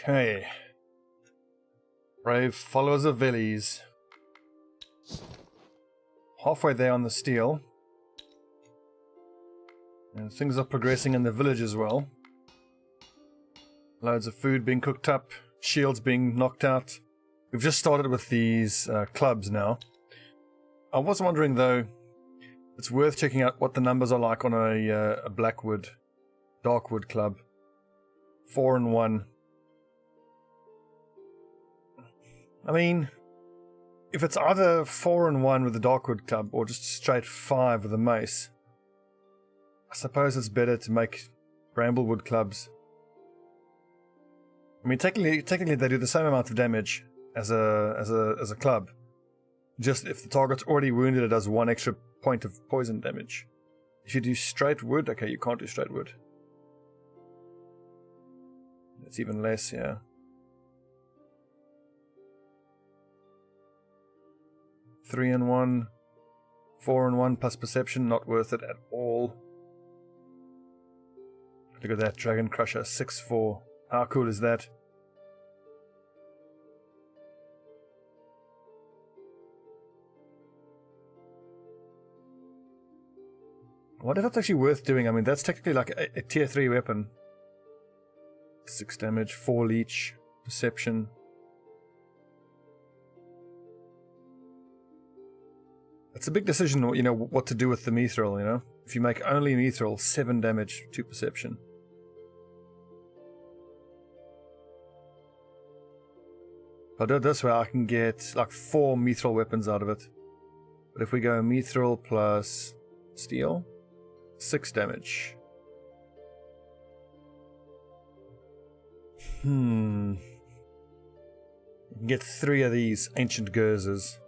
Okay. Brave followers of Veles. Halfway there on the steel. And things are progressing in the village as well. Loads of food being cooked up. Shields being knocked out. We've just started with these clubs now. I was wondering though, it's worth checking out what the numbers are like on a Blackwood, Darkwood club. 4 and 1. I mean, if it's either 4 and 1 with the Darkwood club or just straight 5 with the mace, I suppose it's better to make Bramblewood clubs. I mean, technically they do the same amount of damage as a club. Just if the target's already wounded, it does 1 extra point of poison damage. If you do straight wood, okay, you can't do straight wood. It's even less, yeah. 3 and 1, 4 and 1 plus perception, not worth it at all. Look at that, Dragon Crusher, 6-4. How cool is that? What if that's actually worth doing? I mean, that's technically like a tier 3 weapon. 6 damage, 4 leech, perception. It's a big decision, you know, what to do with the mithril, you know? If you make only mithril, 7 damage, 2 perception. If I do it this way, I can get like 4 mithril weapons out of it. But if we go mithril plus steel, 6 damage. You can get 3 of these ancient Gurzes.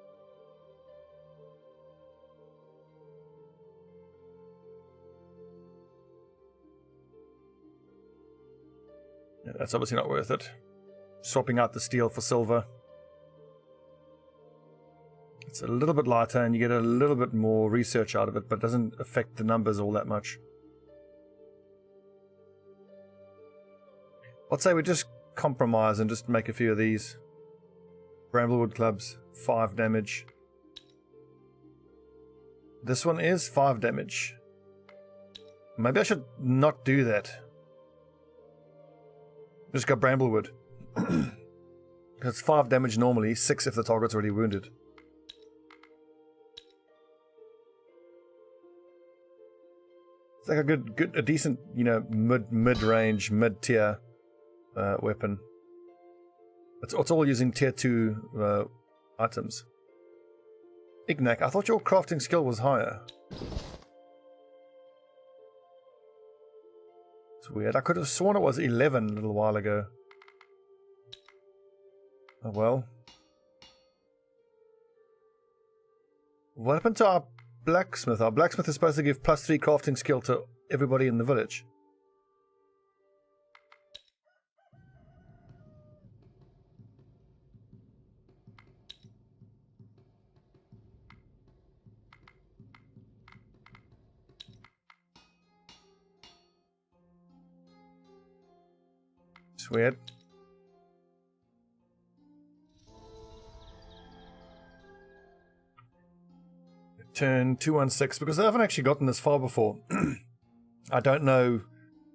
Yeah, that's obviously not worth it. Swapping out the steel for silver. It's a little bit lighter and you get a little bit more research out of it, but it doesn't affect the numbers all that much. I'd say we just compromise and just make a few of these. Bramblewood clubs, 5 damage. This one is 5 damage. Maybe I should not do that. Just go Bramblewood. It's 5 damage normally, 6 if the target's already wounded. It's like a decent, you know, mid-range, mid-tier weapon. It's all using tier 2 items. Ignac, I thought your crafting skill was higher. It's weird. I could have sworn it was 11 a little while ago. Oh well. What happened to our blacksmith? Our blacksmith is supposed to give +3 crafting skill to everybody in the village. It's weird. Turn 216 because I haven't actually gotten this far before. I don't know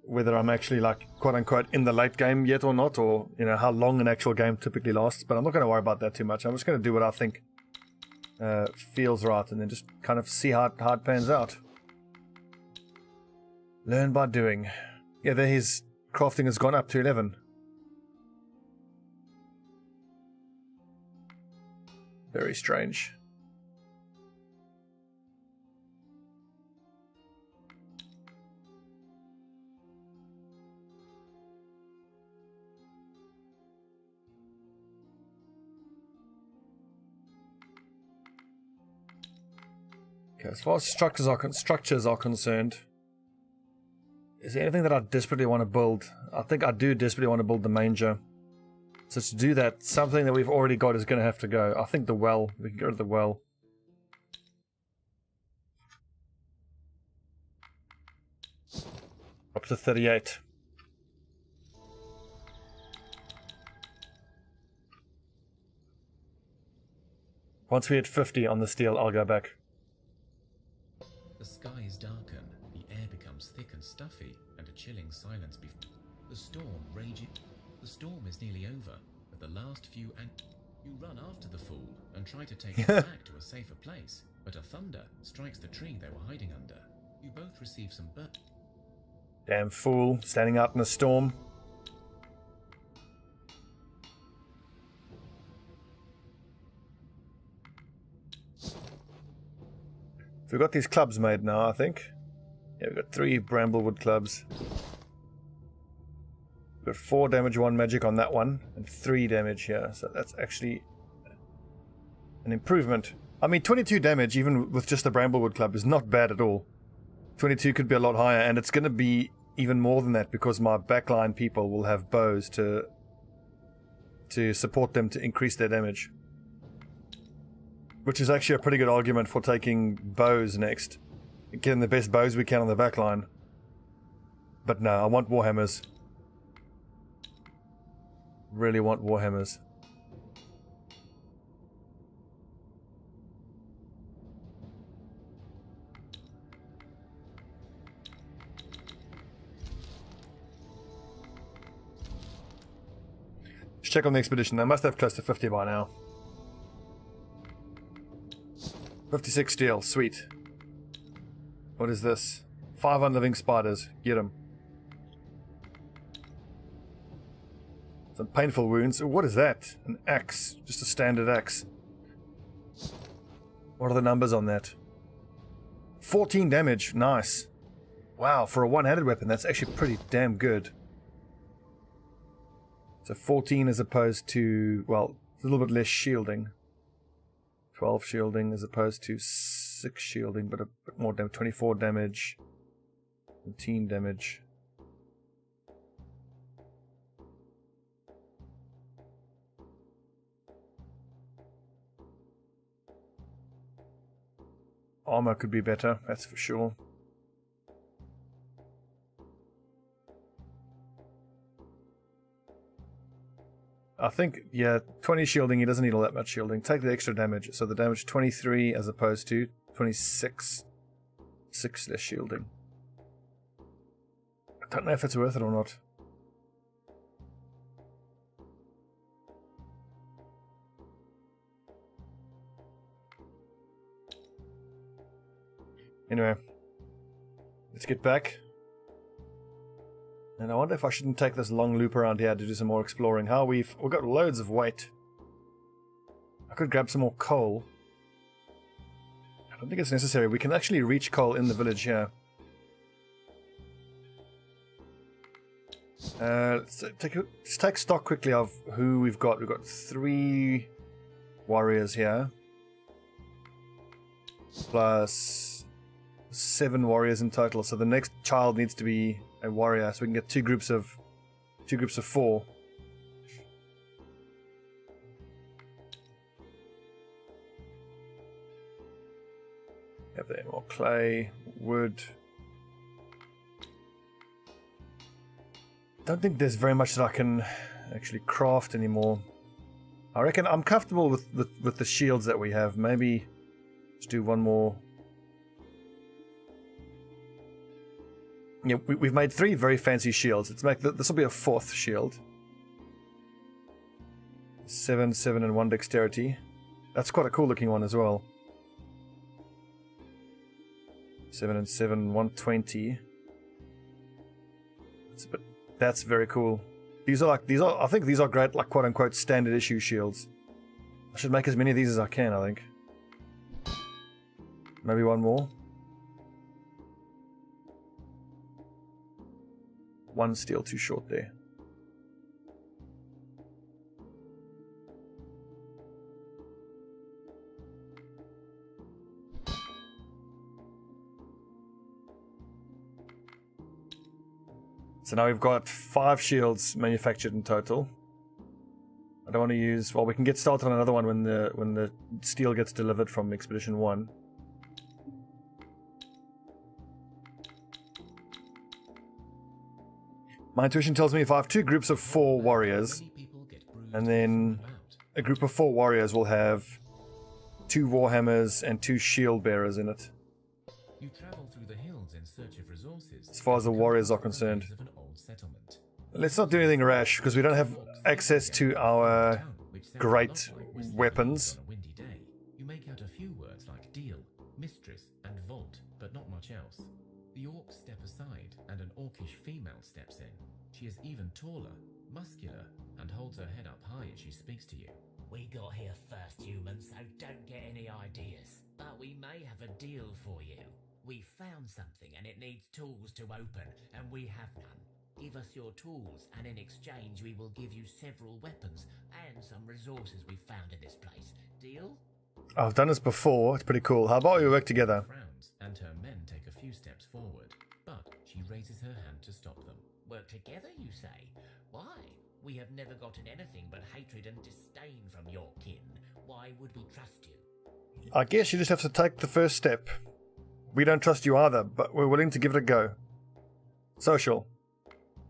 whether I'm actually like quote unquote in the late game yet or not, or you know how long an actual game typically lasts, but I'm not going to worry about that too much. I'm just going to do what I think feels right and then just kind of see how it pans out. Learn by doing. Yeah, there his crafting has gone up to 11. Very strange. Okay, as far as structures are concerned, is there anything that I desperately want to build? I think I do desperately want to build the manger. So to do that, something that we've already got is going to have to go. I think the well. We can go to the well. Up to 38. Once we hit 50 on the steel, I'll go back. The skies darken, the air becomes thick and stuffy, and a chilling silence the storm rages. The storm is nearly over, but the last few you run after the fool and try to take it back to a safer place, but a thunder strikes the tree they were hiding under. You both receive some burn. Damn fool, standing out in a storm. We've got these clubs made now, I think. Yeah, we've got 3 bramblewood clubs. We've got 4 damage, 1 magic on that one, and 3 damage here. So that's actually an improvement. I mean, 22 damage, even with just the bramblewood club, is not bad at all. 22 could be a lot higher, and it's going to be even more than that because my backline people will have bows to support them to increase their damage. Which is actually a pretty good argument for taking bows next. Getting the best bows we can on the back line. But no, I want warhammers. Really want warhammers. Let's check on the expedition. They must have close to 50 by now. 56 steel, sweet. What is this? 5 unliving spiders, get them. Some painful wounds. Ooh, what is that? An axe, just a standard axe. What are the numbers on that? 14 damage, nice. Wow, for a one-handed weapon, that's actually pretty damn good. So 14 as opposed to, well, a little bit less shielding. 12 shielding as opposed to 6 shielding, but a bit more damage. 24 damage. 17 damage. Armor could be better, that's for sure. I think, yeah, 20 shielding, he doesn't need all that much shielding. Take the extra damage. So the damage 23 as opposed to 26. 6 less shielding. I don't know if it's worth it or not. Anyway, let's get back. And I wonder if I shouldn't take this long loop around here to do some more exploring. How we've got loads of weight. I could grab some more coal. I don't think it's necessary. We can actually reach coal in the village here. Let's take stock quickly of who we've got. We've got 3 warriors here. Plus 7 warriors in total. So the next child needs to be a warrior, so we can get 2 groups of 4. Have there more clay, wood. Don't think there's very much that I can actually craft anymore. I reckon I'm comfortable with the shields that we have. Maybe let's do one more. Yeah, we've made 3 very fancy shields. Let's make this will be a 4th shield. 7, 7, and 1 dexterity. That's quite a cool looking one as well. 7 and 7, 120. That's very cool. I think these are great, like quote unquote standard issue shields. I should make as many of these as I can, I think. Maybe one more. 1 steel too short there. So now we've got 5 shields manufactured in total. I don't want to use... Well, we can get started on another one when the steel gets delivered from Expedition 1. My intuition tells me if I have 2 groups of 4 warriors, and then a group of 4 warriors will have 2 warhammers, and 2 shield bearers in it. You travel through the hills in search of resources. As far as the warriors are concerned. Of an old settlement. Let's not do anything rash, because we don't have access to our great weapons. On a windy day, you make out a few words like deal, mistress, and vault, but not much else. The orcs step aside, and an orcish female steps in. She is even taller, muscular, and holds her head up high as she speaks to you. We got here first, humans, so don't get any ideas. But we may have a deal for you. We found something and it needs tools to open, and we have none. Give us your tools, and in exchange we will give you several weapons and some resources we found in this place. Deal? I've done this before. It's pretty cool. How about we work together? Frowns, and her men take a few steps forward, but she raises her hand to stop them. Work together, you say? Why? We have never gotten anything but hatred and disdain from your kin. Why would we trust you? I guess you just have to take the first step. We don't trust you either, but we're willing to give it a go. Social.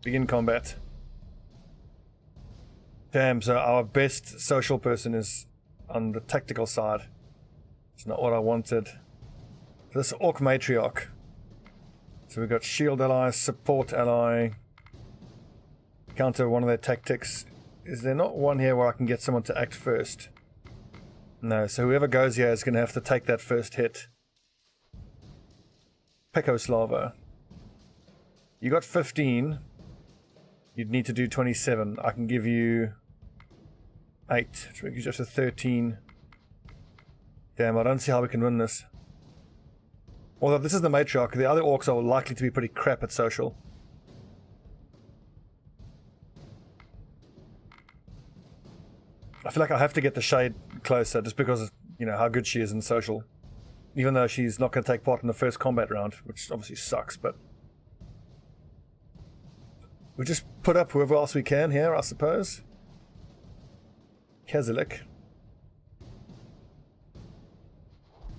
Begin combat. Damn, so our best social person is on the tactical side. It's not what I wanted. This Orc Matriarch. So we've got shield ally, support ally. Counter one of their tactics. Is there not one here where I can get someone to act first? No, so whoever goes here is going to have to take that first hit. Pekoslava. You got 15. You'd need to do 27. I can give you 8, which makes you just a 13. Damn, I don't see how we can win this. Although this is the matriarch, the other orcs are likely to be pretty crap at social. I feel like I have to get the Shade closer just because of, you know, how good she is in social. Even though she's not going to take part in the first combat round, which obviously sucks, but... we just put up whoever else we can here, I suppose. Kazelik.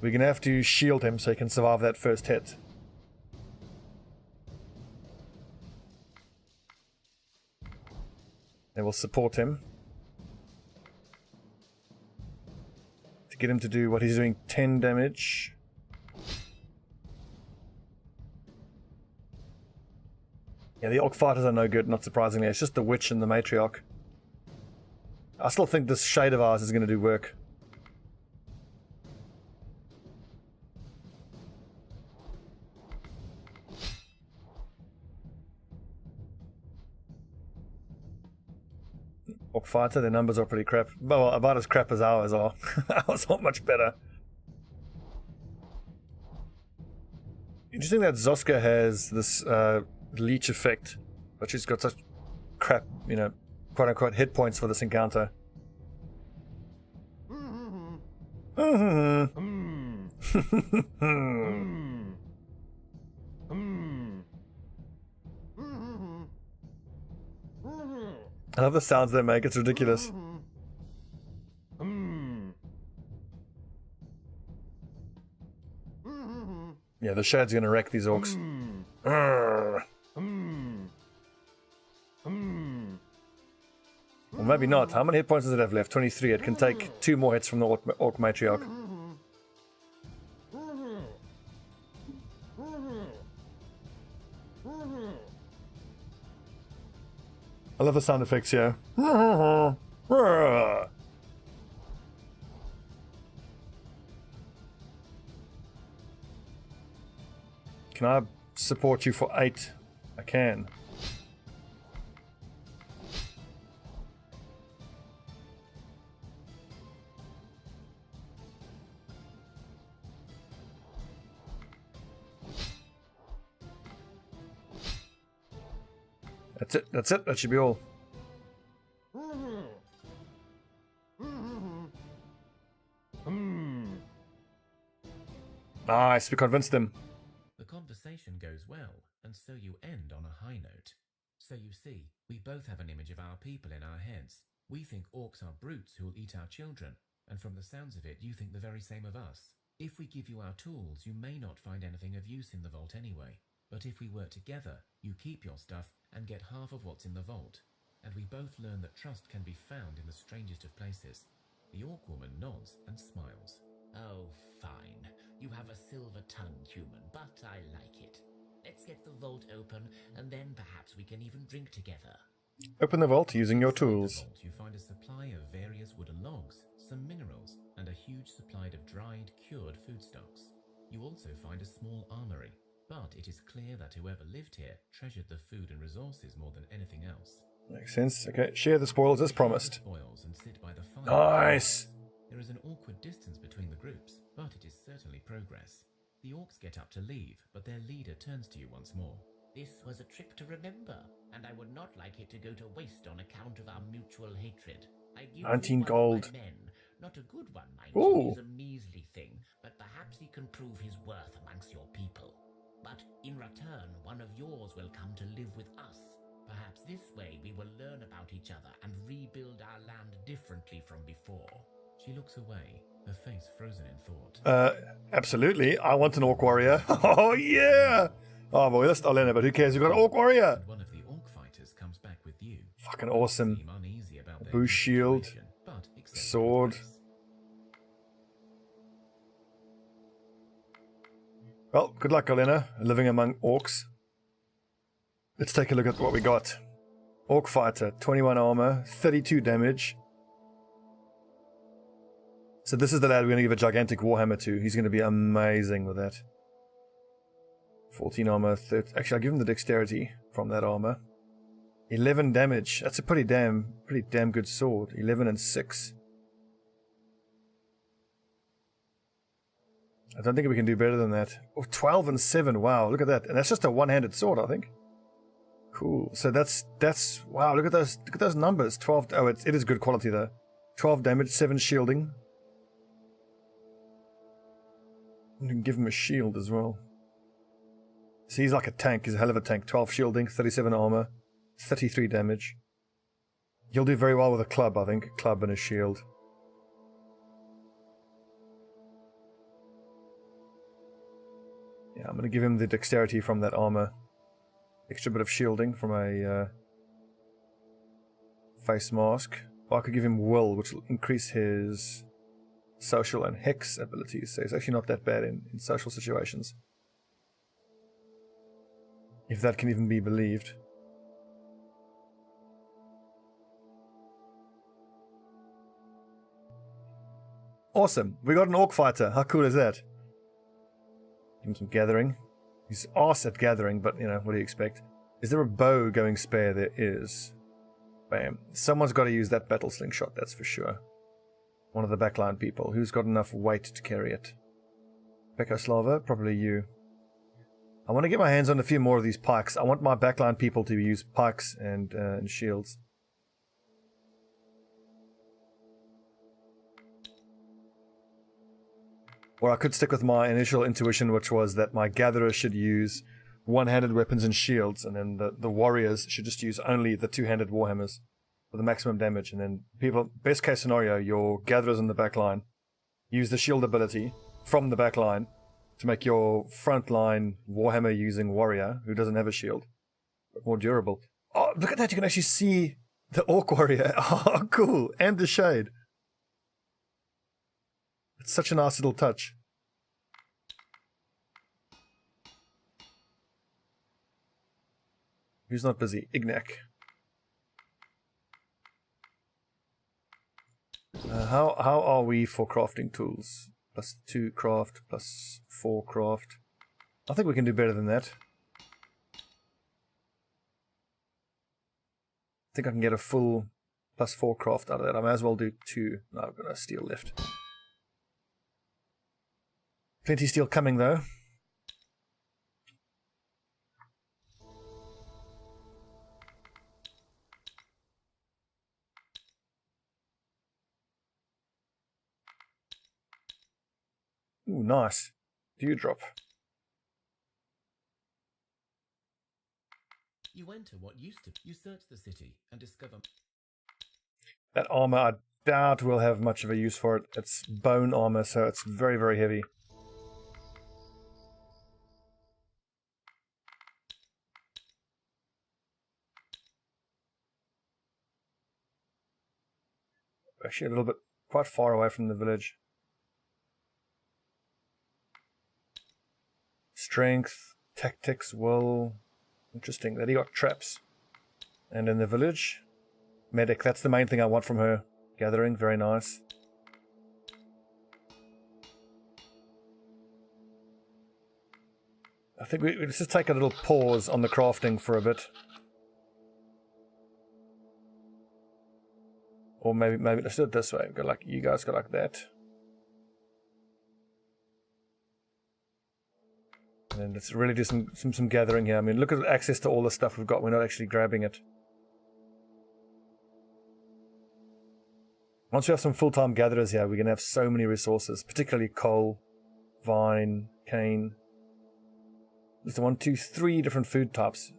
We're going to have to shield him so he can survive that first hit. And we'll support him. To get him to do what he's doing, 10 damage. Yeah, the Orc fighters are no good, not surprisingly. It's just the Witch and the Matriarch. I still think this Shade of ours is going to do work. Orc fighter, their numbers are pretty crap. Well, about as crap as ours are. Ours are much better. Interesting that Zoska has this leech effect, but she's got such crap, you know, quote unquote hit points for this encounter. I love the sounds they make, it's ridiculous. Yeah, the Shade's gonna wreck these orcs. Or maybe not. How many hit points does it have left? 23. It can take 2 more hits from the Orc Matriarch. I love the sound effects here. Can I support you for 8? I can. That's it. That's it. That should be all. Nice. We convinced them. The conversation goes well, and so you end on a high note. So you see, we both have an image of our people in our heads. We think orcs are brutes who will eat our children, and from the sounds of it, you think the very same of us. If we give you our tools, you may not find anything of use in the vault anyway. But if we work together, you keep your stuff and get half of what's in the vault. And we both learn that trust can be found in the strangest of places. The orc woman nods and smiles. Oh, fine. You have a silver-tongued human, but I like it. Let's get the vault open, and then perhaps we can even drink together. Open the vault using your Inside the tools. vault, you find a supply of various wooden logs, some minerals, and a huge supply of dried, cured foodstuffs. You also find a small armory, but it is clear that whoever lived here treasured the food and resources more than anything else. Makes sense. Okay, share the spoils as promised. Spoils and sit by the fire. Nice! There is an awkward distance between the groups, but it is certainly progress. The orcs get up to leave, but their leader turns to you once more. This was a trip to remember, and I would not like it to go to waste on account of our mutual hatred. I give 19 you one gold. of my men, not a good one, mind Ooh. you, he's a measly thing, but perhaps he can prove his worth amongst your people. But in return, one of yours will come to live with us. Perhaps this way we will learn about each other and rebuild our land differently from before. She looks away, her face frozen in thought. Absolutely. I want an orc warrior. Oh, yeah! Oh, boy, that's Olena, but who cares? We've got an orc warrior! And one of the orc fighters comes back with you. Fucking awesome. Seem uneasy about their Boost shield, situation, but accept with sword. grace. Well, good luck, Olena, living among orcs. Let's take a look at what we got. Orc fighter, 21 armor, 32 damage. So this is the lad we're going to give a gigantic warhammer to. He's going to be amazing with that. 14 armor, actually I'll give him the dexterity from that armor. 11 damage. That's a pretty damn good sword. 11 and 6. I don't think we can do better than that. Oh, 12 and 7. Wow, look at that. And that's just a one-handed sword, I think. Cool. So that's wow, look at those numbers. 12. Oh, it is good quality though. 12 damage, 7 shielding. You can give him a shield as well. So he's like a tank. He's a hell of a tank. 12 shielding, 37 armor, 33 damage. He'll do very well with a club, I think. A club and a shield. Yeah, I'm going to give him the dexterity from that armor. Extra bit of shielding from a face mask. Or I could give him will, which will increase his social and hex abilities. So it's actually not that bad in social situations. If that can even be believed. Awesome. We got an orc fighter. How cool is that? Give him some gathering. He's arse at gathering, but, you know, what do you expect? Is there a bow going spare? There is. Bam. Someone's got to use that battle slingshot, that's for sure. One of the backline people. Who's got enough weight to carry it? Pekoslava? Probably you. I want to get my hands on a few more of these pikes. I want my backline people to use pikes and shields. Or I could stick with my initial intuition, which was that my gatherers should use one-handed weapons and shields, and then the warriors should just use only the two-handed warhammers for the maximum damage. And then people, best case scenario, your gatherers in the back line use the shield ability from the back line to make your frontline warhammer using warrior, who doesn't have a shield, more durable. Oh, look at that, you can actually see the orc warrior. Oh, cool. And the shade. It's such a nice little touch. Who's not busy? Ignac. How are we for crafting tools? +2 craft, +4 craft. I think we can do better than that. I think I can get a full +4 craft out of that. I may as well do 2. No, I've got a steel left. Plenty steel coming though. Ooh, nice. Dewdrop. You enter what used to. You search the city and discover. That armor, I doubt we'll have much of a use for it. It's bone armor, so it's very, very heavy. Actually, a little bit quite far away from the village. Strength, tactics, will. Interesting. That he got traps. And in the village, medic. That's the main thing I want from her. Gathering, very nice. I think let's just take a little pause on the crafting for a bit. Or maybe let's do it this way. Go like you guys go like that. And then let's really do some gathering here. I mean, look at access to all the stuff we've got. We're not actually grabbing it. Once we have some full-time gatherers here, we're going to have so many resources, particularly coal, vine, cane. There's 1, 2, 3 different food types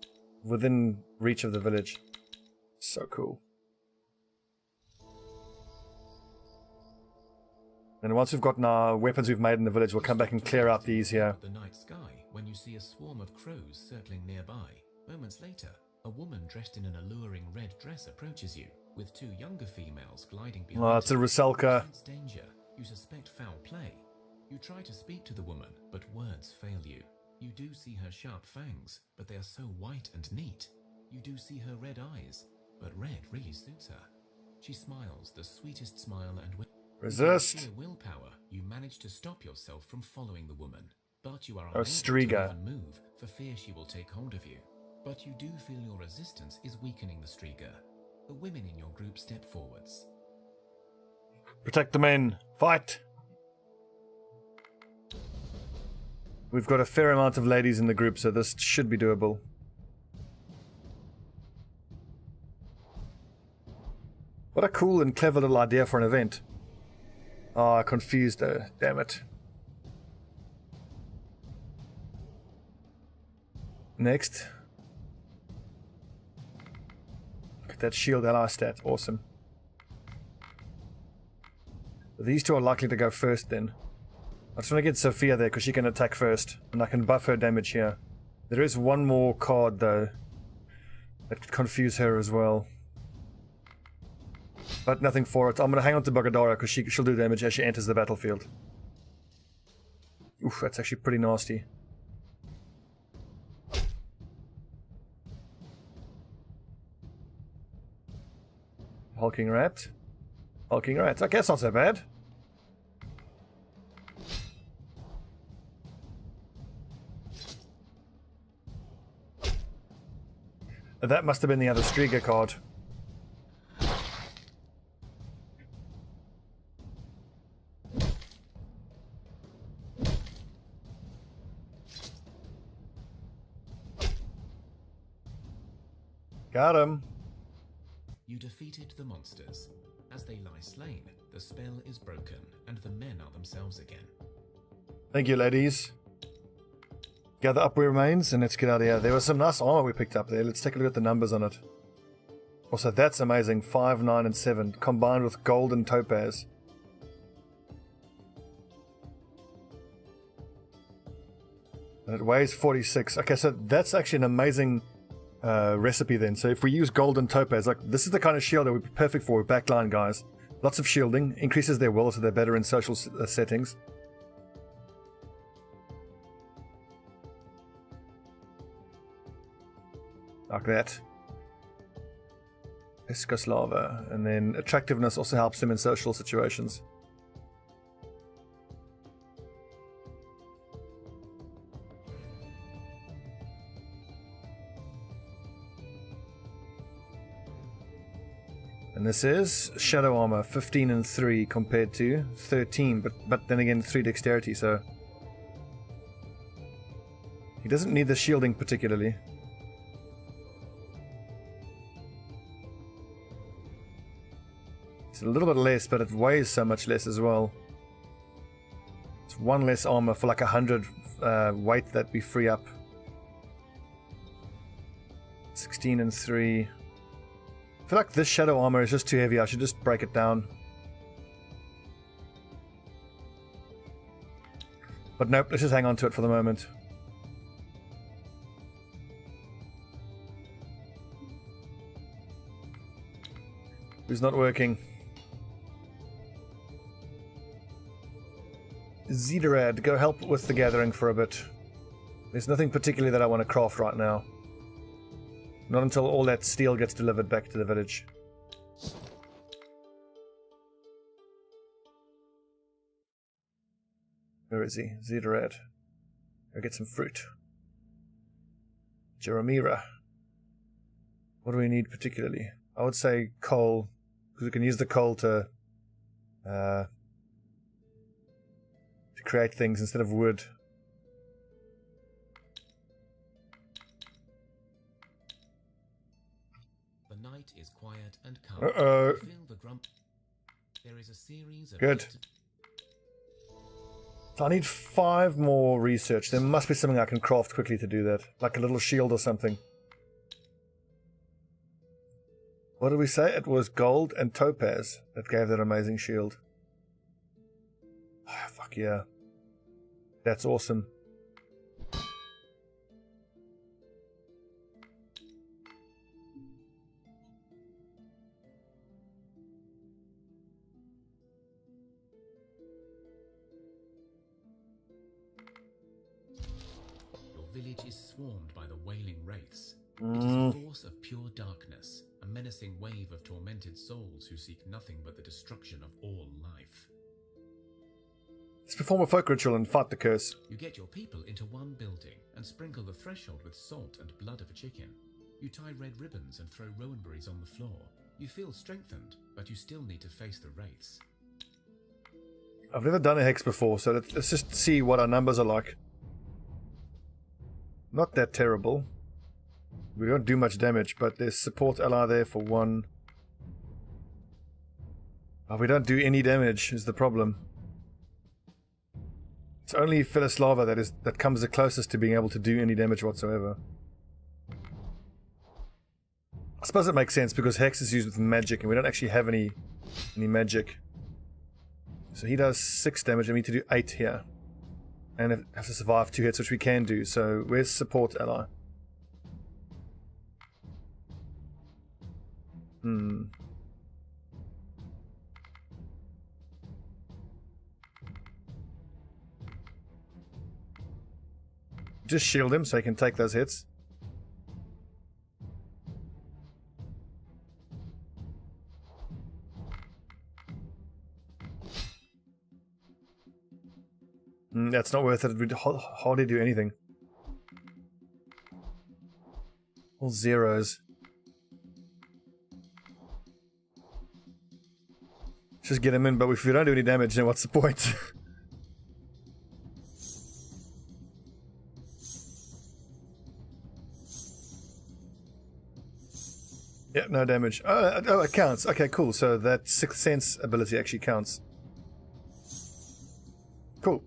within reach of the village. So cool. And once we've gotten our weapons we've made in the village, we'll come back and clear out these here. The night sky when you see a swarm of crows circling nearby. Moments later, a woman dressed in an alluring red dress approaches you, with 2 younger females gliding behind. Oh, it's a Rusalka. You sense danger. You suspect foul play. You try to speak to the woman, but words fail you. You do see her sharp fangs, but they are so white and neat. You do see her red eyes, but red really suits her. She smiles the sweetest smile and with resist. Willpower, you manage to stop yourself from following the woman, but you are Oh, unable to Striga. even move for fear she will take hold of you. But you do feel your resistance is weakening the Striga. The women in your group step forwards. Protect the men. Fight. We've got a fair amount of ladies in the group, so this should be doable. What a cool and clever little idea for an event. Oh, I confused her. Damn it. Next. Look at that shield ally stat. Awesome. These 2 are likely to go first then. I just want to get Sophia there because she can attack first. And I can buff her damage here. There is one more card though that could confuse her as well. But nothing for it. I'm going to hang on to Bagadara because she'll do damage as she enters the battlefield. Oof, that's actually pretty nasty. Hulking rat. Hulking rat. Okay, that's not so bad. That must have been the other Striga card. Got him. You defeated the monsters. As they lie slain, the spell is broken, and the men are themselves again. Thank you, ladies. Gather up where remains, and let's get out of here. There was some nice armor we picked up there. Let's take a look at the numbers on it. Also, that's amazing. 5, 9, and 7, combined with gold and topaz. And it weighs 46. Okay, so that's actually an amazing recipe then. So if we use gold and topaz, like this is the kind of shield that would be perfect for backline guys. Lots of shielding, increases their will so they're better in social settings. Like that. Escoslava. And then attractiveness also helps them in social situations. And this is Shadow Armor, 15 and 3 compared to 13, but then again 3 dexterity, so he doesn't need the shielding particularly. It's a little bit less, but it weighs so much less as well. It's 1 less armor for like 100 weight that we free up. 16 and 3. I feel like this shadow armor is just too heavy. I should just break it down. But nope, let's just hang on to it for the moment. Who's not working? Zedarad, go help with the gathering for a bit. There's nothing particularly that I want to craft right now. Not until all that steel gets delivered back to the village. Where is he? Zedarad. Go get some fruit. Jeremira. What do we need particularly? I would say coal, because we can use the coal to create things instead of wood. The night is quiet and calm. Uh-oh. You feel the grump. There is a series of Good. So I need 5 more research. There must be something I can craft quickly to do that. Like a little shield or something. What did we say? It was gold and topaz that gave that amazing shield. Oh, fuck yeah. That's awesome. Your village is swarmed by the wailing wraiths. It is a force of pure darkness, a menacing wave of tormented souls who seek nothing but the destruction of all life. Let's perform a folk ritual and fight the curse. You get your people into one building and sprinkle the threshold with salt and blood of a chicken. You tie red ribbons and throw rowan berries on the floor. You feel strengthened, but you still need to face the wraiths. I've never done a hex before, so let's just see what our numbers are like. Not that terrible. We don't do much damage, but there's support ally there for 1. Oh, we don't do any damage, is the problem. It's only Philoslava that comes the closest to being able to do any damage whatsoever. I suppose it makes sense because Hex is used with magic and we don't actually have any magic. So he does 6 damage and we need to do 8 here. And have to survive 2 hits, which we can do. So where's support ally? Just shield him so he can take those hits. That's not worth it. We'd hardly do anything. All zeros. Just get him in, but if we don't do any damage, then what's the point? Yeah, no damage. Oh, it counts. Okay, cool. So that 6th sense ability actually counts. Cool.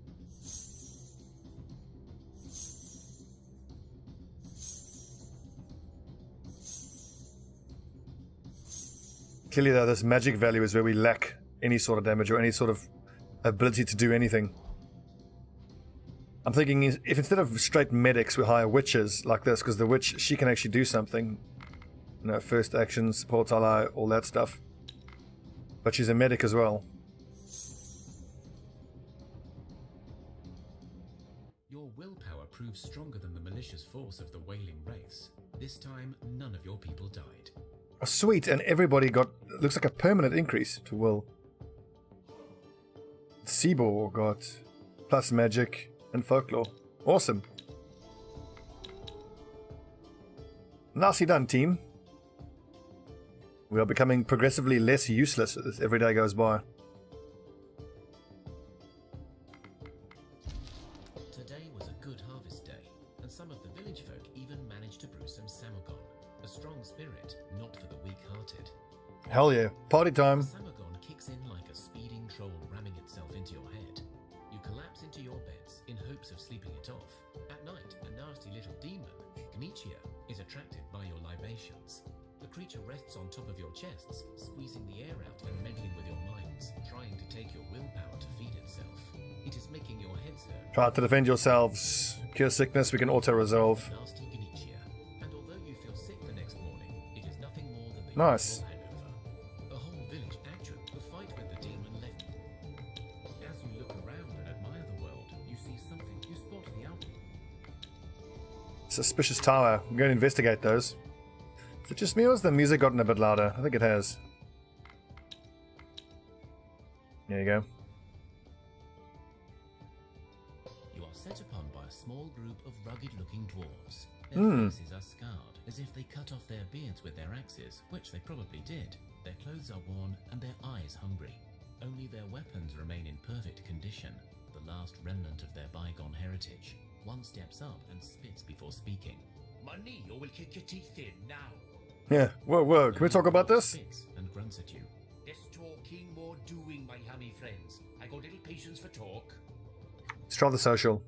Clearly, though, this magic value is where we lack any sort of damage or any sort of ability to do anything. I'm thinking if instead of straight medics we hire witches like this, because the witch, she can actually do something. You know, first action, support ally, all that stuff. But she's a medic as well. Your willpower proves stronger than the malicious force of the wailing wraiths. This time, none of your people died. Oh, sweet, and everybody got, looks like a permanent increase to will. Sibor got plus magic and folklore. Awesome. Nicely done, team. We are becoming progressively less useless as every day goes by. Today was a good harvest day, and some of the village folk even managed to brew some samagon, a strong spirit, not for the weak-hearted. Hell yeah, party time. Samagon kicks in like a speeding troll ramming itself into your head. You collapse into your beds in hopes of sleeping it off. At night, a nasty little demon, Gnichia, is attracted by your libations. The creature rests on top of your chests, squeezing the air out and meddling with your minds, trying to take your willpower to feed itself. It is making your heads hurt. Try to defend yourselves. Cure sickness, we can auto-resolve. Nasty Gnichia. And although you feel sick the next morning, it is nothing more than the Nice. usual hangover. The whole village actually, the fight with the demon left. As you look around and admire the world, you see something. You spot the suspicious tower. I'm going to investigate those. Is it just me or has the music gotten a bit louder? I think it has. There you go. You are set upon by a small group of rugged-looking dwarves. Their faces are scarred, as if they cut off their beards with their axes, which they probably did. Their clothes are worn and their eyes hungry. Only their weapons remain in perfect condition, the last remnant of their bygone heritage. One steps up and spits before speaking. Money, or we'll kick your teeth in now. Yeah, whoa, can we talk about this? Spits and grunts at you. Less talking, more doing, my hammy friends. I got little patience for talk. Let's try the social.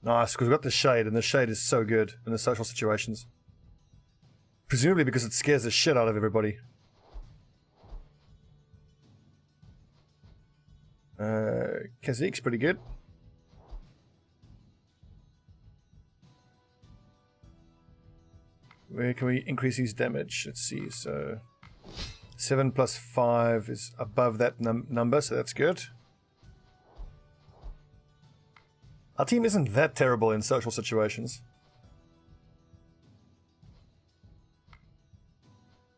Nice, because we've got the shade, and the shade is so good in the social situations. Presumably because it scares the shit out of everybody. Kazik's pretty good. Where can we increase his damage? Let's see, so 7 plus 5 is above that number, so that's good. Our team isn't that terrible in social situations.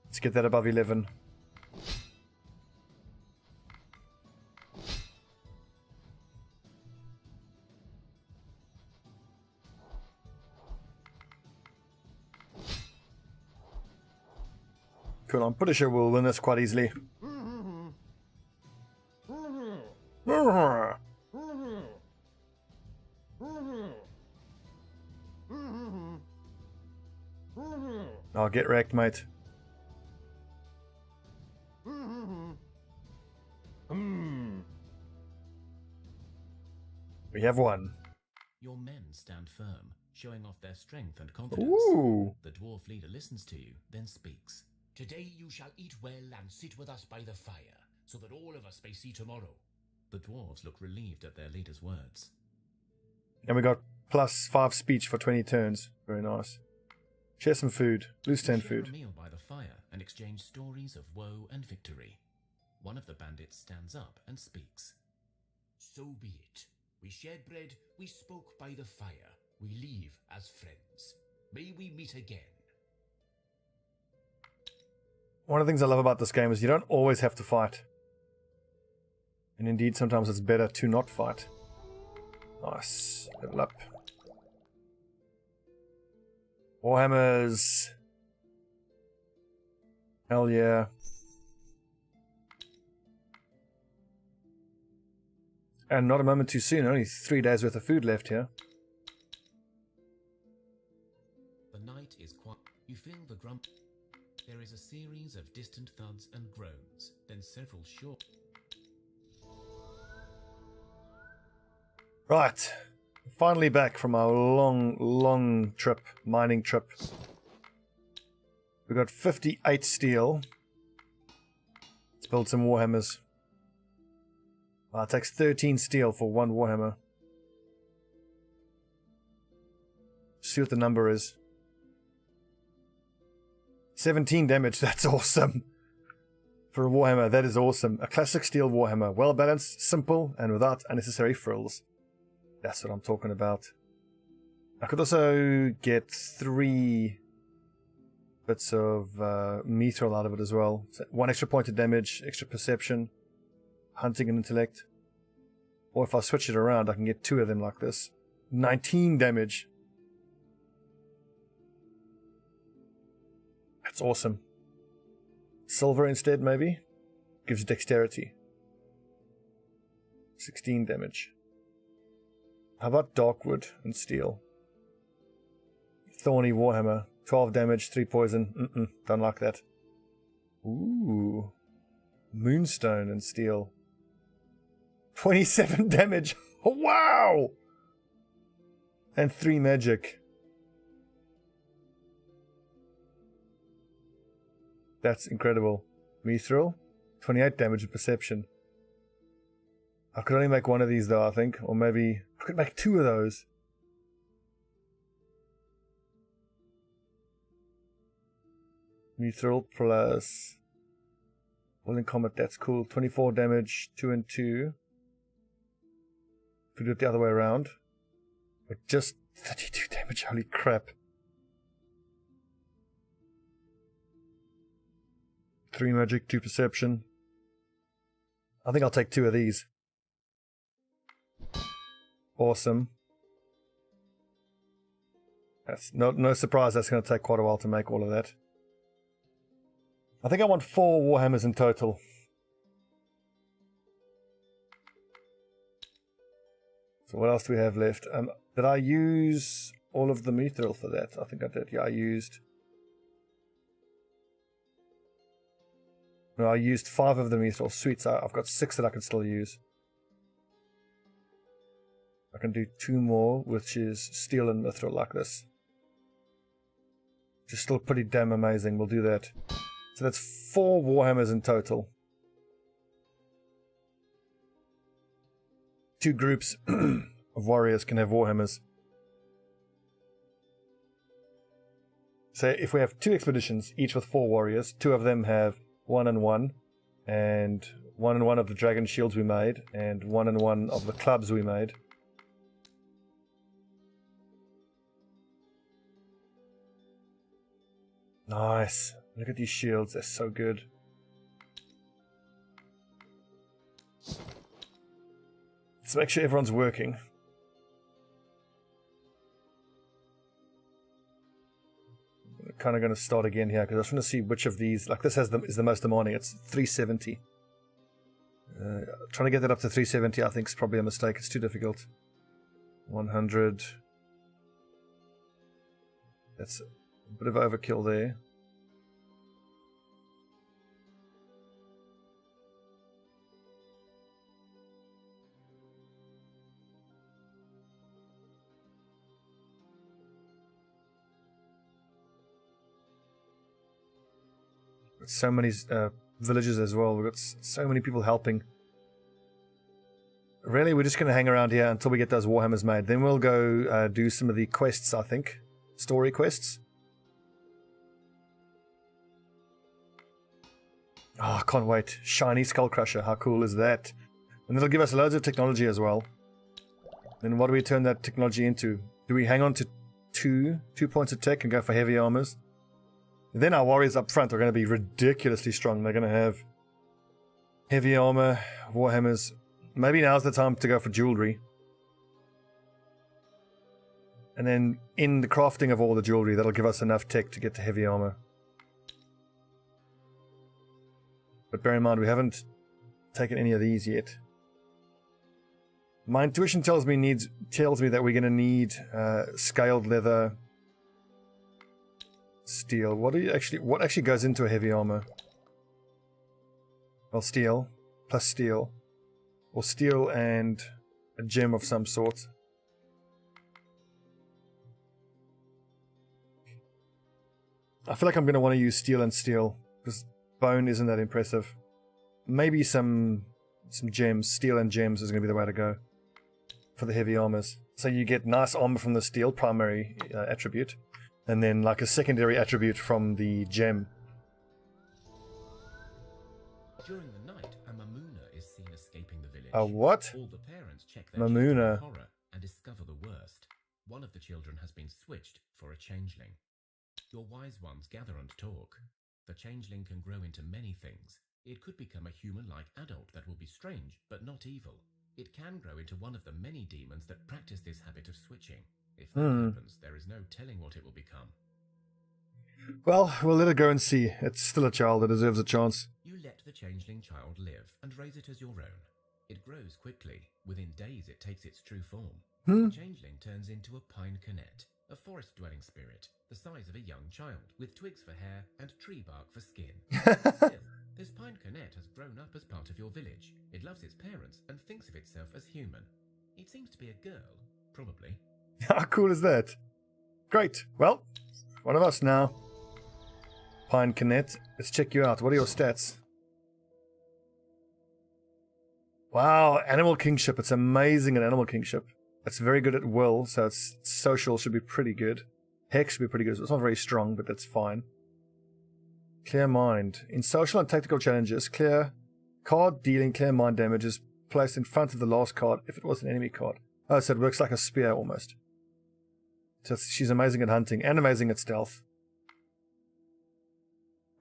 Let's get that above 11. Cool, I'm pretty sure we'll win this quite easily. Oh, get wrecked, mate. We have one. Your men stand firm, showing off their strength and confidence. Ooh. The dwarf leader listens to you, then speaks. Today you shall eat well and sit with us by the fire, so that all of us may see tomorrow. The dwarves look relieved at their leader's words. And we got plus 5 speech for 20 turns. Very nice. Share some food. Lose 10 Share food. a meal by the fire and exchange stories of woe and victory. One of the bandits stands up and speaks. So be it. We shared bread, we spoke by the fire. We leave as friends. May we meet again. One of the things I love about this game is you don't always have to fight. And indeed, sometimes it's better to not fight. Nice. Level up. Warhammers. Hell yeah. And not a moment too soon. Only 3 days worth of food left here. The night is quiet. You feel the grump. There is a series of distant thuds and groans, then several short. Right. Finally back from our long trip, mining trip. We got 58 steel. Let's build some Warhammers. It takes 13 steel for one Warhammer. See what the number is. 17 damage, that's awesome. For a Warhammer, that is awesome. A classic steel Warhammer. Well balanced, simple, and without unnecessary frills. That's what I'm talking about. I could also get 3 bits of mithril out of it as well. So 1 extra point of damage, extra perception, hunting and intellect. Or if I switch it around, I can get 2 of them like this. 19 damage. That's awesome. Silver instead, maybe? Gives dexterity. 16 damage. How about Darkwood and Steel? Thorny Warhammer. 12 damage, 3 poison. Don't like that. Ooh. Moonstone and Steel. 27 damage. Wow! And 3 magic. That's incredible. Mithril, 28 damage and perception. I could only make 1 of these though, I think. Or maybe I could make 2 of those. Mithril plus Will in combat, that's cool. 24 damage, 2 and 2. If we do it the other way around. With just 32 damage, holy crap. 3 magic, 2 perception. I think I'll take 2 of these. Awesome. That's no surprise that's going to take quite a while to make all of that. I think I want 4 Warhammers in total. So what else do we have left? Did I use all of the mithril for that? I think I did. Yeah, I used 5 of the mithril. Sweet, so I've got 6 that I can still use. I can do 2 more, which is steel and mithril like this. Which is still pretty damn amazing. We'll do that. So that's 4 Warhammers in total. 2 groups of warriors can have Warhammers. So if we have 2 expeditions, each with 4 warriors, 2 of them have 1 and 1, and 1 and 1 of the dragon shields we made, and 1 and 1 of the clubs we made. Nice. Look at these shields, they're so good. Let's make sure everyone's working. I'm kind of going to start again here because I just want to see which of these, like this is the most demanding. It's 370. Trying to get that up to 370 I think is probably a mistake. It's too difficult. 100. That's a bit of overkill there. So many villages as well. We've got so many people helping. Really, we're just going to hang around here until we get those Warhammers made. Then we'll go do some of the quests, I think. Story quests. Oh, I can't wait. Shiny Skull Crusher. How cool is that? And it'll give us loads of technology as well. Then what do we turn that technology into? Do we hang on to two points of tech and go for heavy armors? Then our warriors up front are going to be ridiculously strong. They're going to have heavy armor, Warhammers. Maybe now's the time to go for jewelry. And then in the crafting of all the jewelry, that'll give us enough tech to get to heavy armor. But bear in mind, we haven't taken any of these yet. My intuition tells me that we're going to need scaled leather, steel. What actually goes into a heavy armor? Well, steel plus steel, or steel and a gem of some sort. I feel like I'm going to want to use steel and steel because bone isn't that impressive. Maybe some gems. Steel and gems is going to be the way to go for the heavy armors. So you get nice armor from the steel primary attribute, and then like a secondary attribute from the gem. During the night, a Mamuna is seen escaping the village. A what? All the parents check their Mamuna. children in horror and discover the worst. One of the children has been switched for a changeling. Your wise ones gather and talk. The changeling can grow into many things. It could become a human-like adult that will be strange, but not evil. It can grow into one of the many demons that practice this habit of switching. If that happens, there is no telling what it will become. Well, we'll let it go and see. It's still a child that deserves a chance. You let the changeling child live and raise it as your own. It grows quickly. Within days, it takes its true form. The changeling turns into a pine cornet, a forest-dwelling spirit, the size of a young child, with twigs for hair and tree bark for skin. Still, this pine cornet has grown up as part of your village. It loves its parents and thinks of itself as human. It seems to be a girl, probably. How cool is that? Great. Well, one of us now. Pine Cornet, let's check you out. What are your stats? Wow, Animal Kingship. It's amazing at Animal Kingship. It's very good at will, so its social should be pretty good. Hex should be pretty good. It's not very strong, but that's fine. Clear Mind. In social and tactical challenges, clear card dealing clear mind damage is placed in front of the last card if it was an enemy card. Oh, so it works like a spear almost. So she's amazing at hunting and amazing at stealth.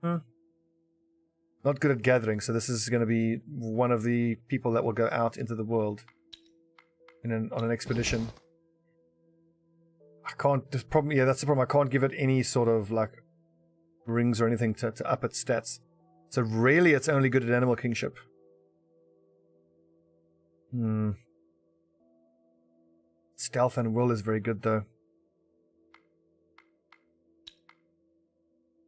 Not good at gathering, so this is going to be one of the people that will go out into the world on an expedition. I can't. That's the problem. I can't give it any sort of like rings or anything to up its stats. So really, it's only good at animal kingship. Stealth and will is very good though.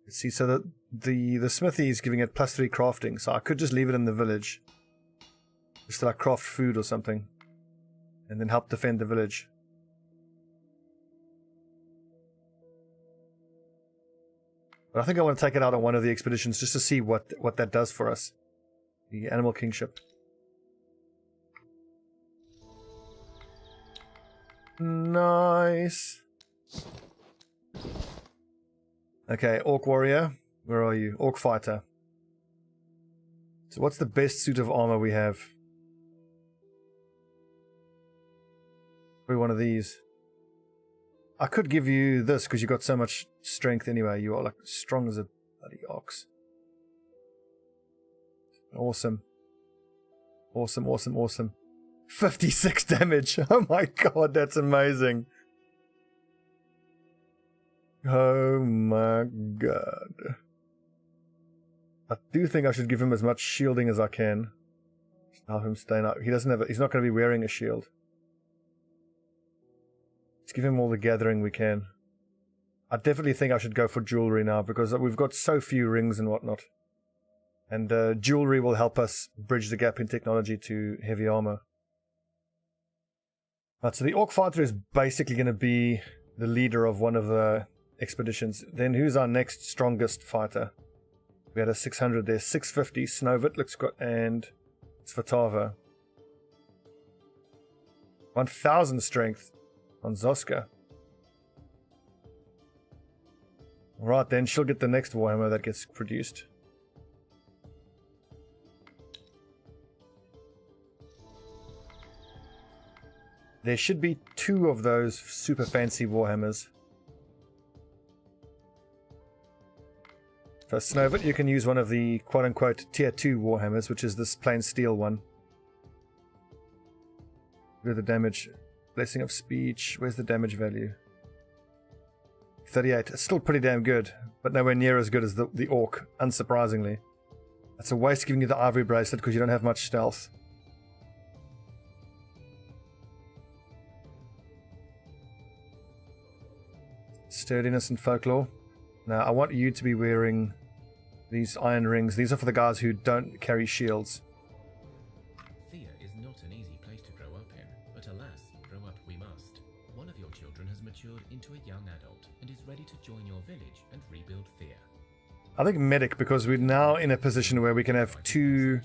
Let's see, so that the smithy is giving it +3 crafting, so I could just leave it in the village. Just to like craft food or something. And then help defend the village. But I think I want to take it out on one of the expeditions just to see what that does for us. The animal kingship. Nice. Okay, Orc Warrior. Where are you? Orc Fighter. So what's the best suit of armor we have? Probably one of these. I could give you this because you got so much strength anyway. You are like strong as a bloody ox. Awesome. Awesome, awesome, awesome. 56 damage. Oh my god, that's amazing. Oh my god. I do think I should give him as much shielding as I can. Have him staying up. He's not going to be wearing a shield. Let's give him all the gathering we can. I definitely think I should go for jewelry now because we've got so few rings and whatnot. And jewelry will help us bridge the gap in technology to heavy armor. Right, so the Orc Fighter is basically going to be the leader of one of the expeditions. Then who's our next strongest fighter? We had a 600 there. 650, Snovit looks good, and Svatava. 1000 strength on Zoska. Right, then she'll get the next Warhammer that gets produced. There should be 2 of those super fancy Warhammers. So Snovit, you can use one of the quote-unquote tier 2 Warhammers, which is this plain steel one. Look at the damage. Blessing of Speech. Where's the damage value? 38. It's still pretty damn good, but nowhere near as good as the Orc, unsurprisingly. It's a waste giving you the Ivory Bracelet because you don't have much stealth. Sturdiness and Folklore. Now, I want you to be wearing these iron rings. These are for the guys who don't carry shields. Thea is not an easy place to grow up in, but alas, grow up we must. One of your children has matured into a young adult and is ready to join your village and rebuild Thea. I think Medic, because we're now in a position where we can have 2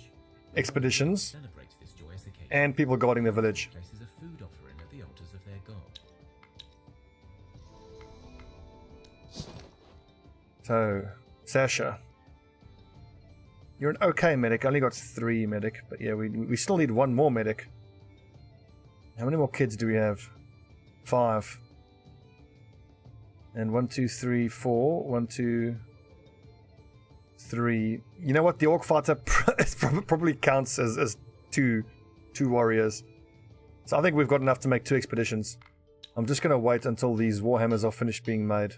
expeditions and people guarding the village. Places a food offering at the altars of their god. So, Sasha. You're an okay medic. I only got 3 medic, but yeah, we still need 1 more medic. How many more kids do we have? 5. And 1, 2, 3, 4. 1, 2, 3. You know what? The Orc Fighter probably counts as 2 warriors. So I think we've got enough to make 2 expeditions. I'm just going to wait until these Warhammers are finished being made.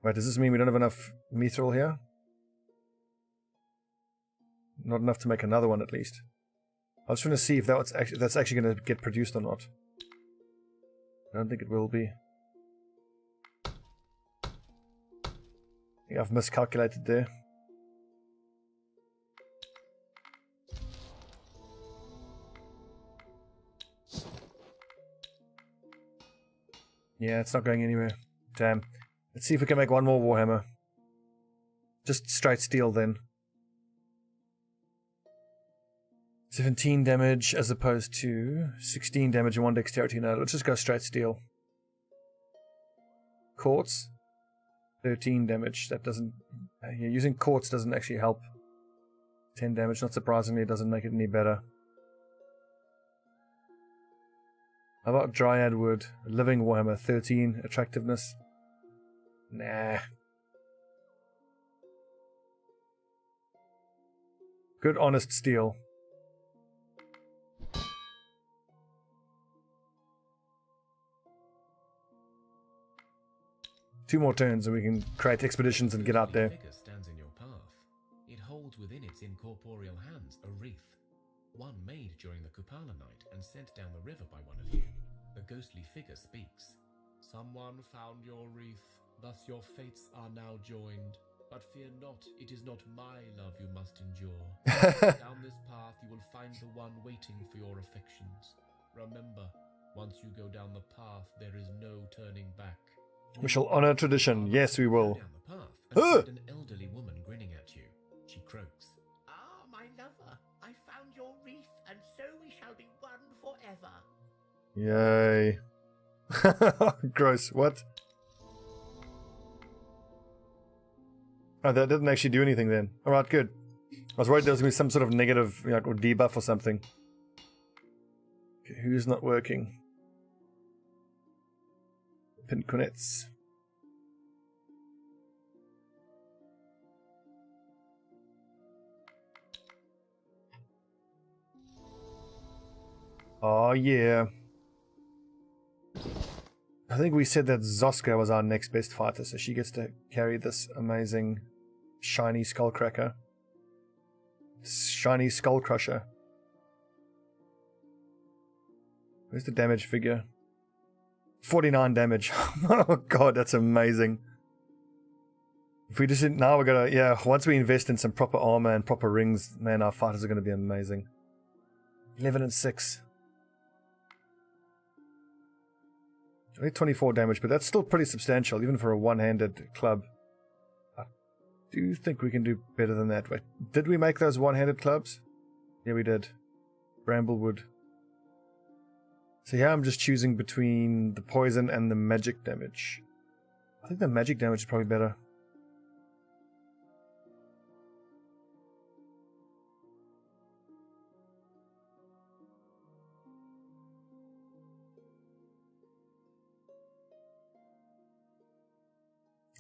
Wait, does this mean we don't have enough mithril here? Not enough to make another one, at least. I was trying to see if that's actually going to get produced or not. I don't think it will be. I think I've miscalculated there. Yeah, it's not going anywhere. Damn. Let's see if we can make 1 more Warhammer. Just straight steel then. 17 damage as opposed to 16 damage and 1 dexterity. No, let's just go straight steel. Quartz. 13 damage. That doesn't... Yeah, using quartz doesn't actually help. 10 damage. Not surprisingly, it doesn't make it any better. How about Dryad Wood? Living Warhammer 13. Attractiveness. Nah. Good honest steel. Two more turns and we can create expeditions and get out there. Figure stands in your path. It holds within its incorporeal hands a wreath, one made during the Kupala night and sent down the river by one of you. The ghostly figure speaks. Someone found your wreath, thus your fates are now joined. But fear not, it is not my love you must endure. Down this path you will find the one waiting for your affections. Remember, once you go down the path, there is no turning back. We shall honor tradition. Yes, we will. Down the path and find an elderly woman grinning at you. She croaks. Ah, my lover, I found your wreath, and so we shall be one forever. Yay. Gross. What? Oh, that didn't actually do anything then. Alright, good. I was worried there was going to be some sort of negative, or debuff or something. Okay, who's not working? Pinconets. Oh yeah. I think we said that Zoska was our next best fighter, so she gets to carry this amazing shiny skullcracker. Shiny skull crusher. Where's the damage figure? 49 damage. Oh god, that's amazing. If we just now we're gonna, yeah, once we invest in some proper armor and proper rings, man, our fighters are gonna be amazing. 11 and 6. Only 24 damage, but that's still pretty substantial, even for a one-handed club. I do think we can do better than that. Wait, did we make those one-handed clubs? Yeah, we did. Bramblewood. So here I'm just choosing between the poison and the magic damage. I think the magic damage is probably better.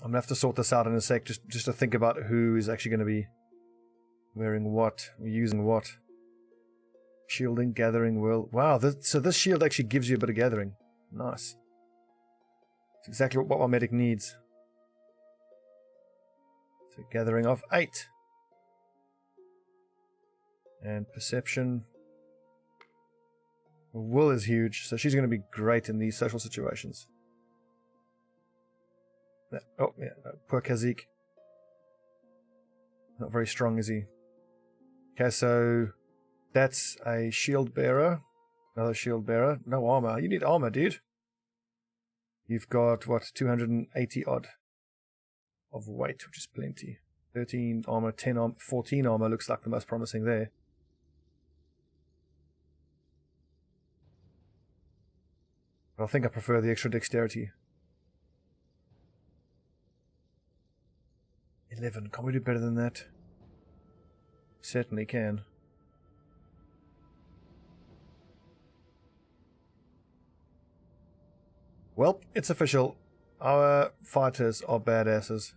I'm gonna have to sort this out in a sec, just to think about who is actually going to be wearing what, or using what. Shielding, gathering, will. Wow, so this shield actually gives you a bit of gathering. Nice. It's exactly what my medic needs. So gathering of 8. And perception. Will is huge, so she's going to be great in these social situations. Oh, yeah, poor Kazik. Not very strong, is he? Okay, so that's a shield bearer. Another shield bearer. No armor. You need armor, dude. You've got, what, 280 odd of weight, which is plenty. 13 armor, 10 armor, 14 armor looks like the most promising there. But I think I prefer the extra dexterity. 11. Can we do better than that? Certainly can. Well, it's official. Our fighters are badasses.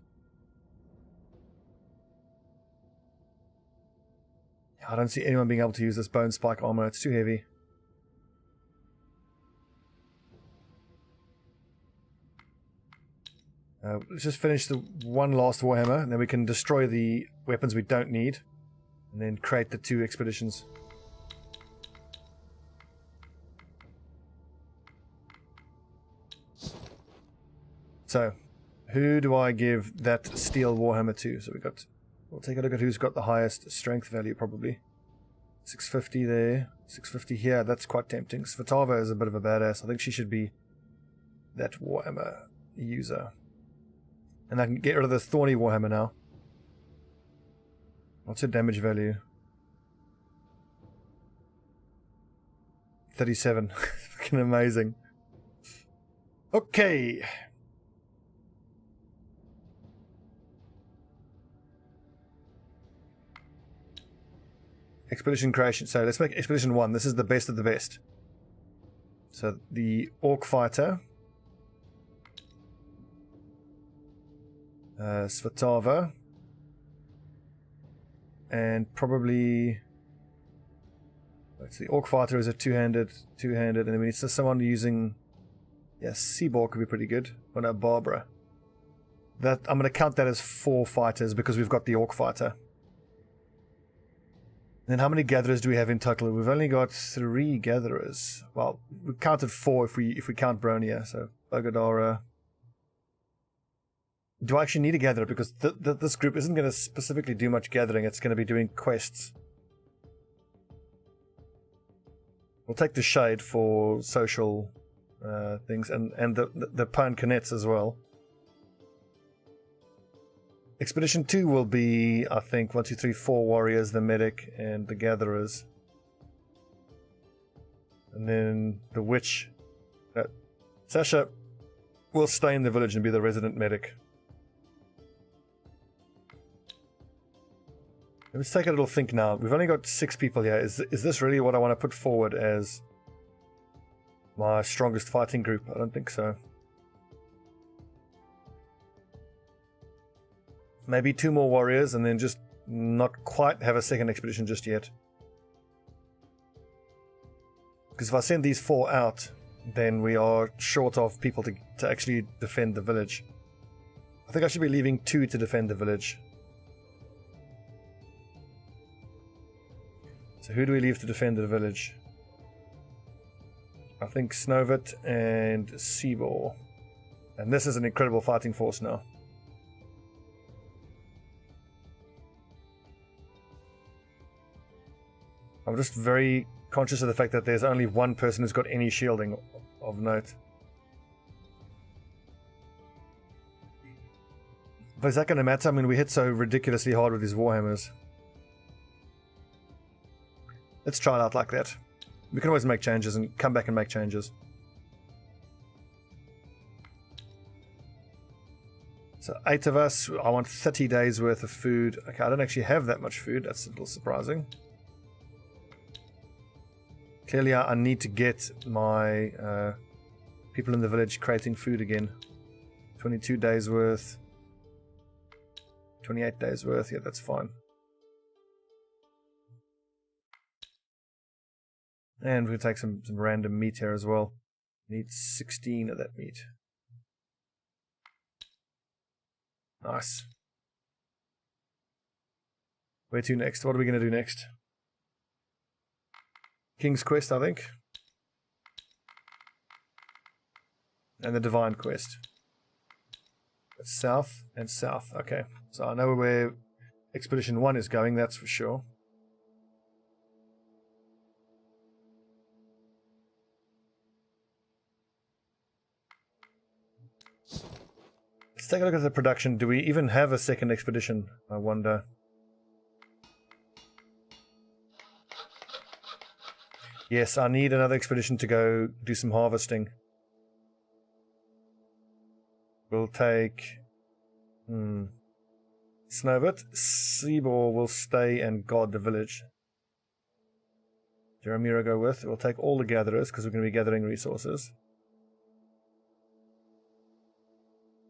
I don't see anyone being able to use this bone spike armor. It's too heavy. Let's just finish the one last Warhammer, and then we can destroy the weapons we don't need, and then create the 2 expeditions. So, who do I give that steel Warhammer to? So we'll take a look at who's got the highest strength value, probably. 650 there, 650 here. That's quite tempting. Svatava is a bit of a badass. I think she should be that Warhammer user. And I can get rid of the thorny Warhammer now. What's her damage value? 37. Fucking amazing. Okay. Expedition creation. So let's make Expedition 1. This is the best of the best. So the Orc Fighter, Svatava, and probably the Orc Fighter is a two-handed, and then we need someone using, yeah, Seaborg could be pretty good. Or no, Barbara. That I'm going to count that as 4 fighters because we've got the Orc Fighter. Then how many gatherers do we have in total? We've only got 3 gatherers. Well, we counted 4 if we count Bronia. So Bogadara. Do I actually need a gatherer? Because this group isn't going to specifically do much gathering. It's going to be doing quests. We'll take the Shade for social things and the Pan Canets as well. Expedition 2 will be, I think, 1, 2, 3, 4 warriors, the medic, and the gatherers. And then the witch. Sasha will stay in the village and be the resident medic. Let's take a little think now. We've only got 6 people here. Is this really what I want to put forward as my strongest fighting group? I don't think so. Maybe 2 more warriors and then just not quite have a second expedition just yet. Because if I send these 4 out, then we are short of people to actually defend the village. I think I should be leaving 2 to defend the village. So who do we leave to defend the village? I think Snovit and Seabor. And this is an incredible fighting force now. I'm just very conscious of the fact that there's only one person who's got any shielding of note. But is that going to matter? I mean, we hit so ridiculously hard with these Warhammers. Let's try it out like that. We can always make changes and come back and make changes. So 8 of us. I want 30 days worth of food. Okay, I don't actually have that much food. That's a little surprising. Clearly I need to get my people in the village creating food again. 22 days worth. 28 days worth. Yeah, that's fine. And we'll take some random meat here as well. Need 16 of that meat. Nice. Where to next? What are we going to do next? King's Quest, I think. And the Divine Quest. That's south and south. Okay. So I know where Expedition 1 is going, that's for sure. Let's take a look at the production. Do we even have a second expedition? I wonder. Yes, I need another expedition to go do some harvesting. We'll take... Snowbit. Seabor will stay and guard the village. Jeremira go with. We'll take all the gatherers because we're going to be gathering resources.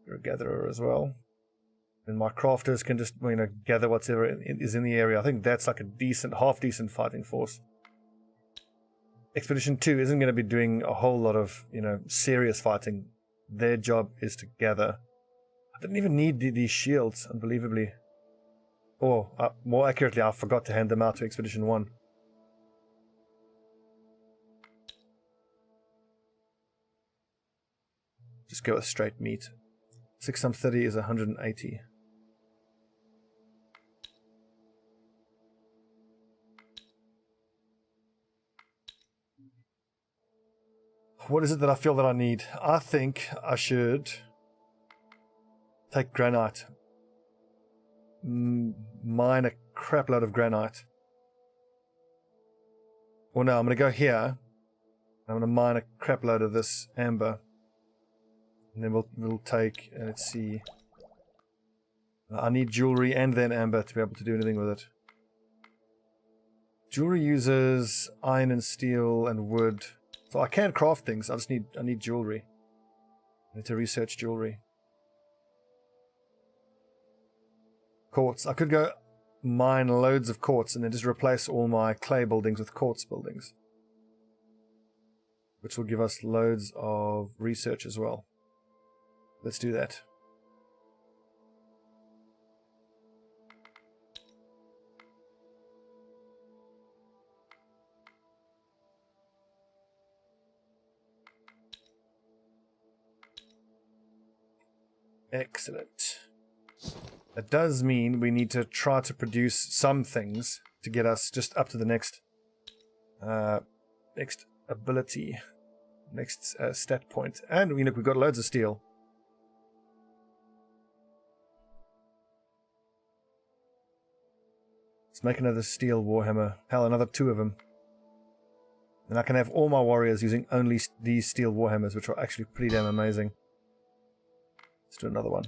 You're a gatherer as well. And my crafters can just, gather whatever is in the area. I think that's like a decent, half-decent fighting force. Expedition 2 isn't going to be doing a whole lot of, serious fighting. Their job is to gather. I didn't even need these shields, unbelievably. Or, more accurately, I forgot to hand them out to Expedition 1. Just go with straight meat. 6 times 30 is 180. What is it that I feel that I need? I think I should take granite. Mine a crap load of granite. Well, no, I'm going to go here. I'm going to mine a crap load of this amber. And then we'll take, let's see. I need jewelry and then amber to be able to do anything with it. Jewelry uses iron and steel and wood. So I can craft things. I need jewelry. I need to research jewelry. Quartz. I could go mine loads of quartz and then just replace all my clay buildings with quartz buildings, which will give us loads of research as well. Let's do that. Excellent. That does mean we need to try to produce some things to get us just up to the next ability, next stat point. And we've got loads of steel. Let's make another steel warhammer. Hell, another 2 of them. And I can have all my warriors using only these steel warhammers, which are actually pretty damn amazing. Let's do another one.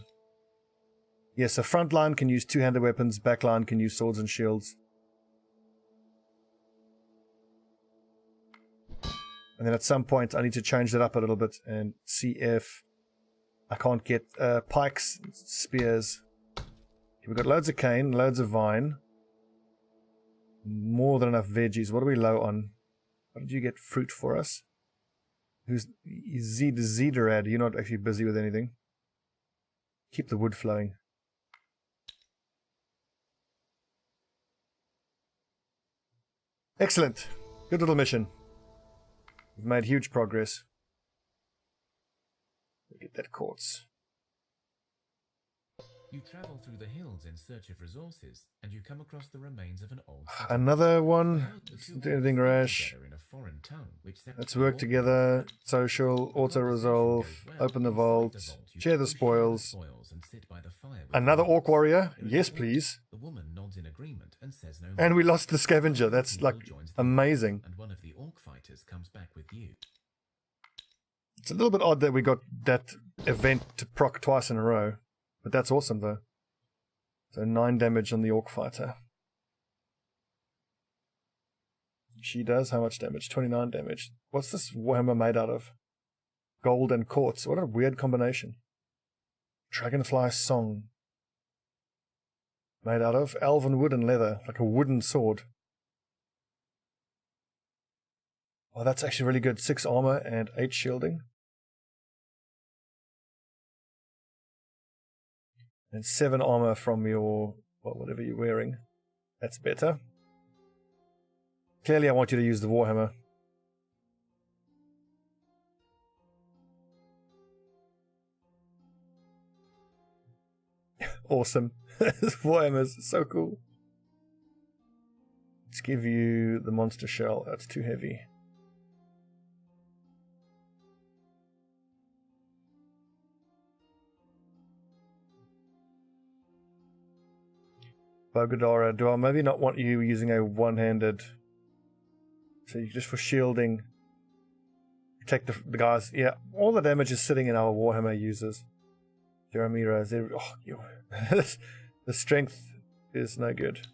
Yes, so front line can use 2-handed weapons, back line can use swords and shields. And then at some point I need to change that up a little bit and see if I can't get pikes, spears. We've got loads of cane, loads of vine. More than enough veggies. What are we low on? What did you get fruit for us? Who's Zederad? You're not actually busy with anything. Keep the wood flowing. Excellent. Good little mission. We've made huge progress. Get that quartz. You travel through the hills in search of resources, and you come across the remains of an old city. Another one. How the two Do anything rash. together in a foreign tongue, which Let's work together. Social, auto-resolve, open the vault, share the spoils. and sit by the fire with Another the orc warrior? There is Yes, a pause. please. The woman nods in agreement and says no And more. we lost the scavenger. That's You like all joins the amazing. and one of the orc fighters comes back with you. It's a little bit odd that we got that event to proc twice in a row. But that's awesome though. So 9 damage on the orc fighter. She does how much damage? 29 damage. What's this warhammer made out of? Gold and quartz. What a weird combination. Dragonfly song. Made out of elven wood and leather. Like a wooden sword. Oh, that's actually really good. 6 armor and 8 shielding. And 7 armor from your, well, whatever you're wearing. That's better. Clearly I want you to use the warhammer. Awesome. This warhammer is so cool. Let's give you the monster shell. That's too heavy. Bogadora, do I maybe not want you using a one-handed? So you just for shielding, protect the guys. Yeah, all the damage is sitting in our Warhammer users. Jeremira, the strength is no good.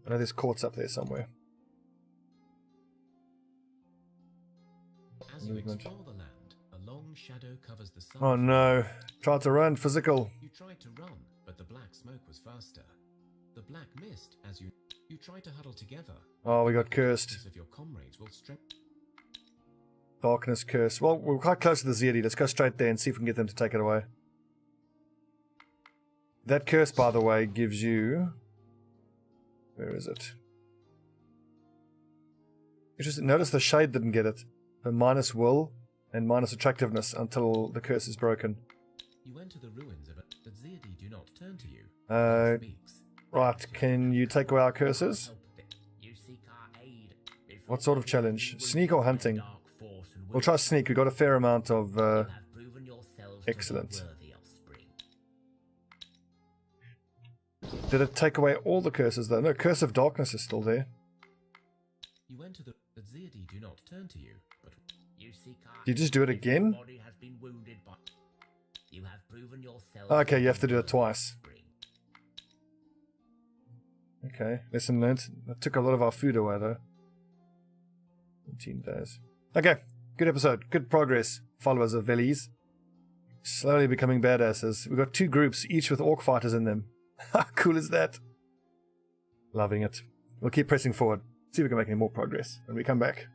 I know there's quartz up there somewhere. As you Movement. explore the land, a long shadow covers the sun. Oh no, tried to run, physical. You tried to run, but the black smoke was faster. The black mist as you tried to huddle together. Oh, we got The cursed. darkness of your comrades will Darkness curse. Well, we're quite close to the ZD. Let's go straight there and see if we can get them to take it away. That curse, by the way, gives you... Where is it? Interesting. Notice the shade didn't get it. A minus will and minus attractiveness until the curse is broken. You enter the ruins of it, but Zirdi do not turn to you. Speaks. Right, can you take away our curses? You seek our aid before What sort of challenge? we Sneak or will hunting? dark force and We'll try sneak. We've got a fair amount of... you have proven yourselves to be excellent. worthy offspring. Did it take away all the curses, though? No, Curse of Darkness is still there. You enter the but Zirdi do not turn to you, but You seek our Do you just do it aid if your again? body has been wounded by... You have proven yourselves Okay, you have to be do it worthy twice. offspring. Okay, lesson learned. That took a lot of our food away, though. 18 days. Okay, good episode. Good progress, followers of Veles. Slowly becoming badasses. We've got 2 groups, each with orc fighters in them. How cool is that? Loving it. We'll keep pressing forward. See if we can make any more progress when we come back.